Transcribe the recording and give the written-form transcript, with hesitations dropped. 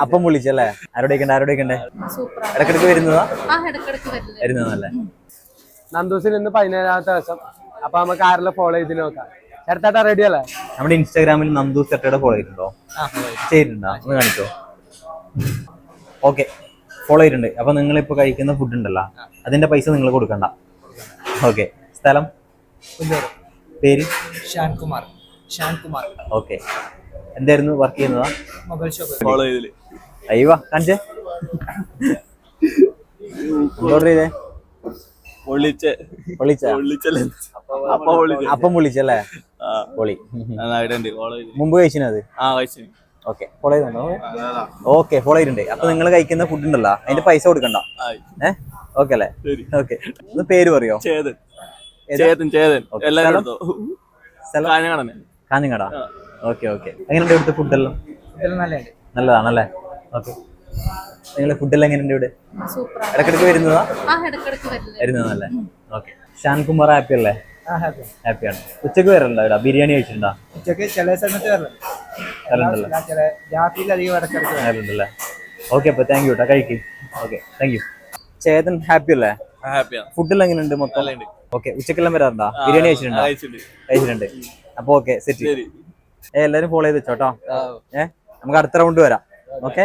അപ്പം വിളിച്ചല്ലേ? ആരോടേക്കണ്ടേ? ഇടക്കിടക്ക് വരുന്നതല്ലേ? നന്ദൂസിൽ ഇന്ന് 17ാമത്തെ ദിവസം. അപ്പൊ നമുക്ക് ആരെല്ലാം ഫോളോ ചെയ്ത് നോക്കാം. ചേട്ടാ റെഡി അല്ലേ? നമ്മുടെ ഇൻസ്റ്റാഗ്രാമിൽ നന്ദൂസ് ചേട്ടയുടെ ഫോളോ ചെയ്തിട്ടുണ്ടോ? ചെയ്തിട്ടുണ്ടോ? ഒന്ന് കാണിച്ചോ. ഓക്കെ, ഫോളോ ചെയ്തിട്ടുണ്ട്. അപ്പൊ നിങ്ങൾ ഇപ്പൊ കഴിക്കുന്ന ഫുഡ് ഉണ്ടല്ലോ, അതിന്റെ പൈസ നിങ്ങൾ കൊടുക്കണ്ട. ഓക്കെ. സ്ഥലം? പേര്? ഷാൻകുമാർ. ഓക്കെ. എന്തായിരുന്നു വർക്ക് ചെയ്യുന്നതാ? Mobile shop. ഫോളോ ചെയ്തില്ലേ? അയ്യോ കാണിച്ചേ. ഓർഡർ ചെയ്തേ? അപ്പം വിളിച്ചല്ലേ? പൊളി. മുമ്പ് കഴിച്ചിനത്? ഓക്കെ, ഫോളോ ചെയ്തുണ്ടോ? ഓക്കെ, ഫോളോ ചെയ്തിട്ടുണ്ട്. അപ്പൊ നിങ്ങൾ കഴിക്കുന്ന ഫുഡ് ഉണ്ടല്ലോ, അതിന്റെ പൈസ കൊടുക്കണ്ട. ഓക്കെ അല്ലേ? ഓക്കെ. ഒന്ന് പേര് പറയോ? കാഞ്ഞങ്ങാട. ഓക്കെ. എങ്ങനെയുണ്ട് ഇവിടുത്തെ ഫുഡെല്ലാം? നല്ലതാണല്ലേ? ഓക്കെ. നിങ്ങളെ ഫുഡെല്ലാം എങ്ങനെയുണ്ട് ഇവിടെ? ഇടക്കിടക്ക് വരുന്നതല്ലേ? ഓക്കെ. ഷാൻകുമാർ ഹാപ്പി അല്ലേ? ഹാപ്പിയാണ്. ഉച്ചക്ക് വരലുണ്ടോ ഇവിടെ? ബിരിയാണി കഴിച്ചിട്ടുണ്ടോ? വരലുണ്ടല്ലേ? ഓക്കെ, അപ്പൊ താങ്ക് യു കേട്ടോ. കഴിക്കും. Okay, thank you. Chetan happy അല്ലേ? ഫുഡെല്ലാം എങ്ങനെയുണ്ട് മൊത്തം? ഓക്കെ. ഉച്ചക്കെല്ലാം വരാറുണ്ടോ? ബിരിയാണി കഴിച്ചിട്ടുണ്ട്. അപ്പൊ ഓക്കെ, സെറ്റ്. എല്ലാരും ഫോളോ ചെയ്ത് വെച്ചോട്ടോ. നമുക്ക് അടുത്ത റൗണ്ട് വരാം. ഓക്കെ.